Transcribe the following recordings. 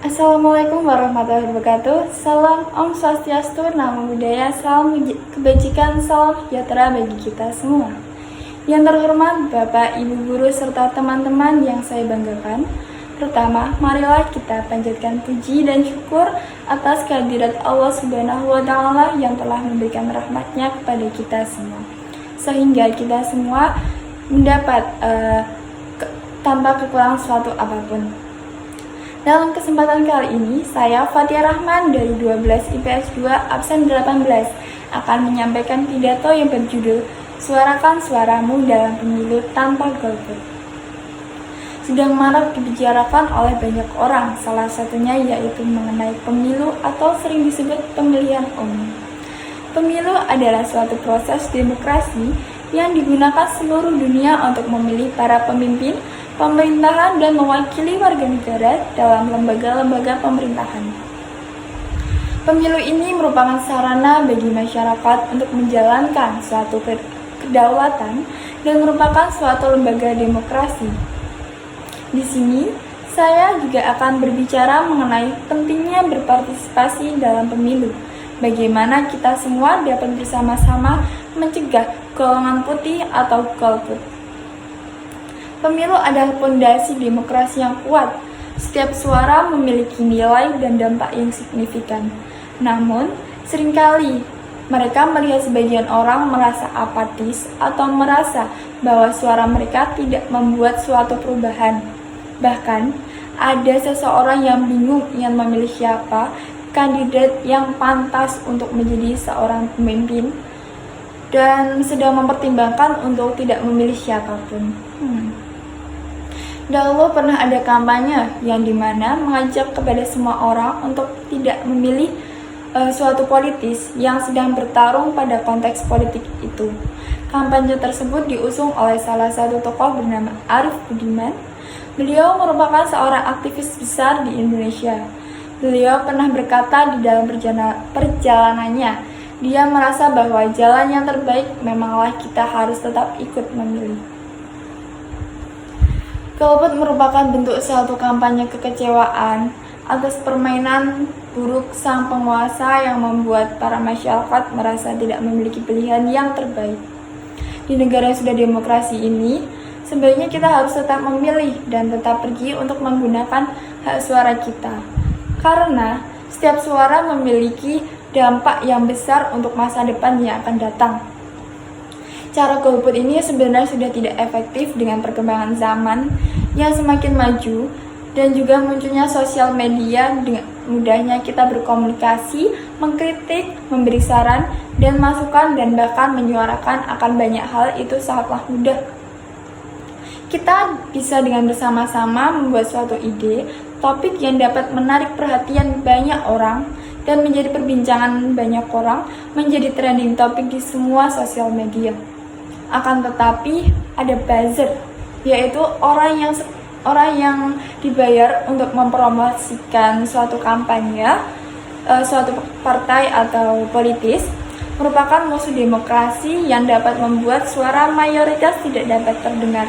Assalamualaikum warahmatullahi wabarakatuh. Salam Om Swastiastu, Namo Buddhaya, salam kebajikan, salam sejahtera bagi kita semua. Yang terhormat Bapak, Ibu Guru, serta teman-teman yang saya banggakan. Pertama, marilah kita panjatkan puji dan syukur atas kehadirat Allah Subhanahu wa Ta'ala yang telah memberikan rahmatnya kepada kita semua, sehingga kita semua mendapat tanpa kekurangan suatu apapun. Dalam kesempatan kali ini, saya Fatia Rahman dari 12 IPS 2 absen 18 akan menyampaikan pidato yang berjudul Suarakan Suaramu dalam Pemilu Tanpa Golput. Sedang marak dibicarakan oleh banyak orang, salah satunya yaitu mengenai pemilu atau sering disebut pemilihan umum. Pemilu adalah suatu proses demokrasi yang digunakan seluruh dunia untuk memilih para pemimpin pemerintahan dan mewakili warga negara dalam lembaga-lembaga pemerintahan. Pemilu ini merupakan sarana bagi masyarakat untuk menjalankan suatu kedaulatan dan merupakan suatu lembaga demokrasi. Di sini, saya juga akan berbicara mengenai pentingnya berpartisipasi dalam pemilu. Bagaimana kita semua dapat bersama-sama mencegah golongan putih atau golput. Pemilu adalah fondasi demokrasi yang kuat. Setiap suara memiliki nilai dan dampak yang signifikan. Namun, seringkali mereka melihat sebagian orang merasa apatis atau merasa bahwa suara mereka tidak membuat suatu perubahan. Bahkan, ada seseorang yang bingung ingin memilih siapa kandidat yang pantas untuk menjadi seorang pemimpin dan sedang mempertimbangkan untuk tidak memilih siapapun. Dahulu pernah ada kampanye yang dimana mengajak kepada semua orang untuk tidak memilih suatu politis yang sedang bertarung pada konteks politik itu. Kampanye tersebut diusung oleh salah satu tokoh bernama Arief Budiman. Beliau merupakan seorang aktivis besar di Indonesia. Beliau pernah berkata di dalam perjalanannya, dia merasa bahwa jalan yang terbaik memanglah kita harus tetap ikut memilih. Golput merupakan bentuk suatu kampanye kekecewaan atas permainan buruk sang penguasa yang membuat para masyarakat merasa tidak memiliki pilihan yang terbaik. Di negara yang sudah demokrasi ini, sebaiknya kita harus tetap memilih dan tetap pergi untuk menggunakan hak suara kita. Karena setiap suara memiliki dampak yang besar untuk masa depan yang akan datang. Cara golput ini sebenarnya sudah tidak efektif dengan perkembangan zaman yang semakin maju dan juga munculnya sosial media. Dengan mudahnya kita berkomunikasi, mengkritik, memberi saran, dan masukan dan bahkan menyuarakan akan banyak hal itu sangatlah mudah. Kita bisa dengan bersama-sama membuat suatu ide, topik yang dapat menarik perhatian banyak orang dan menjadi perbincangan banyak orang, menjadi trending topik di semua sosial media. Akan tetapi ada buzzer, yaitu orang yang dibayar untuk mempromosikan suatu kampanye, suatu partai atau politis, merupakan musuh demokrasi yang dapat membuat suara mayoritas tidak dapat terdengar.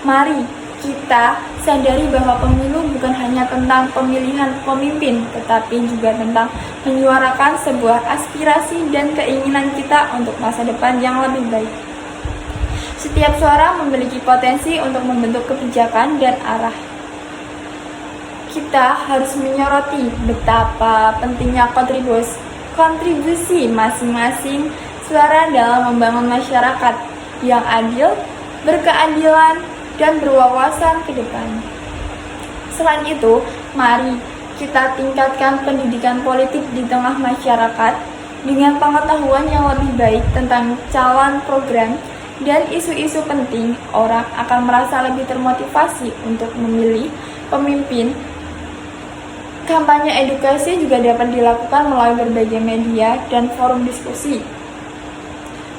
Mari kita sadari bahwa pemilu bukan hanya tentang pemilihan pemimpin, tetapi juga tentang menyuarakan sebuah aspirasi dan keinginan kita untuk masa depan yang lebih baik. Setiap suara memiliki potensi untuk membentuk kebijakan dan arah. Kita harus menyoroti betapa pentingnya kontribusi masing-masing suara dalam membangun masyarakat yang adil, berkeadilan, dan berwawasan ke depan. Selain itu, mari kita tingkatkan pendidikan politik di tengah masyarakat dengan pengetahuan yang lebih baik tentang calon program dan isu-isu penting. Orang akan merasa lebih termotivasi untuk memilih pemimpin. Kampanye edukasi juga dapat dilakukan melalui berbagai media dan forum diskusi.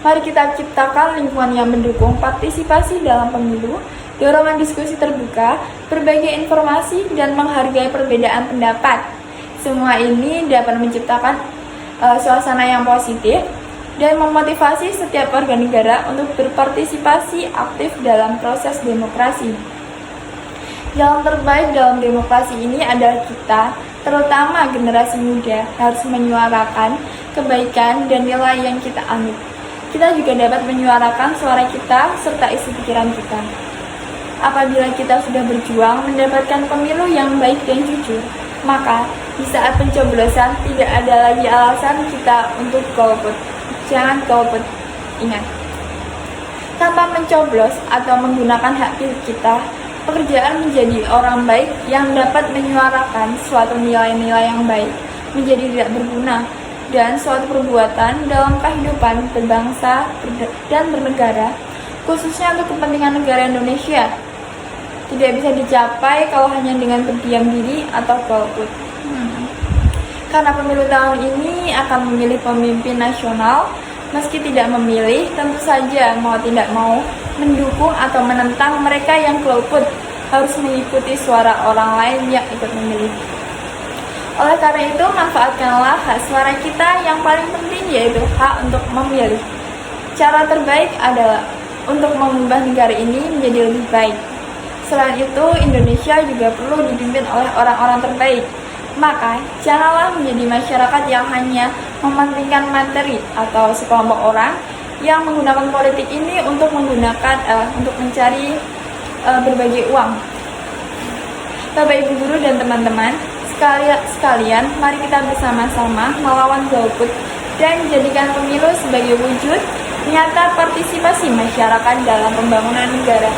Mari kita ciptakan lingkungan yang mendukung partisipasi dalam pemilu, dorongan diskusi terbuka, berbagai informasi, dan menghargai perbedaan pendapat. Semua ini dapat menciptakan suasana yang positif dan memotivasi setiap warga negara untuk berpartisipasi aktif dalam proses demokrasi. Jalan terbaik dalam demokrasi ini adalah kita terutama generasi muda, harus menyuarakan kebaikan dan nilai yang kita anut. Kita juga dapat menyuarakan suara kita serta isi pikiran kita. Apabila kita sudah berjuang mendapatkan pemilu yang baik dan jujur, maka di saat pencoblosan tidak ada lagi alasan kita untuk golput. Jangan golput, ingat. Tanpa mencoblos atau menggunakan hak pilih kita, pekerjaan menjadi orang baik yang dapat menyuarakan suatu nilai-nilai yang baik menjadi tidak berguna, dan suatu perbuatan dalam kehidupan berbangsa dan bernegara, khususnya untuk kepentingan negara Indonesia, tidak bisa dicapai kalau hanya dengan berdiam diri atau golput. Karena pemilu tahun ini akan memilih pemimpin nasional, meski tidak memilih, tentu saja mau tidak mau mendukung atau menentang mereka yang golput harus mengikuti suara orang lain yang ikut memilih. Oleh karena itu, manfaatkanlah hak suara kita yang paling penting, yaitu hak untuk memilih. Cara terbaik adalah untuk mengubah negara ini menjadi lebih baik. Selain itu, Indonesia juga perlu dipimpin oleh orang-orang terbaik. Maka, janganlah menjadi masyarakat yang hanya mementingkan materi atau sekelompok orang yang menggunakan politik ini untuk mencari berbagi uang. Bapak Ibu guru dan teman-teman sekalian, mari kita bersama-sama melawan golput dan jadikan pemilu sebagai wujud nyata partisipasi masyarakat dalam pembangunan negara.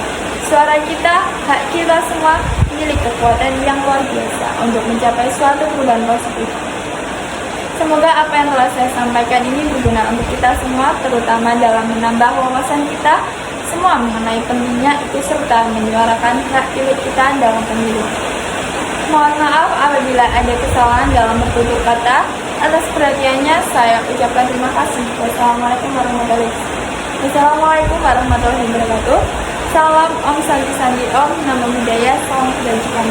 Suara kita, hak kita semua memiliki kekuatan yang luar biasa untuk mencapai suatu perubahan positif. Semoga apa yang telah saya sampaikan ini berguna untuk kita semua, terutama dalam menambah wawasan kita semua mengenai pentingnya ikut serta menyuarakan hak pilih kita dalam pemilu. Mohon maaf apabila ada kesalahan dalam bertutur kata. Atas perhatiannya saya ucapkan terima kasih. Wassalamualaikum warahmatullahi wabarakatuh. Salam Om Santi Sandi Om, nama budaya, salam kebajikan.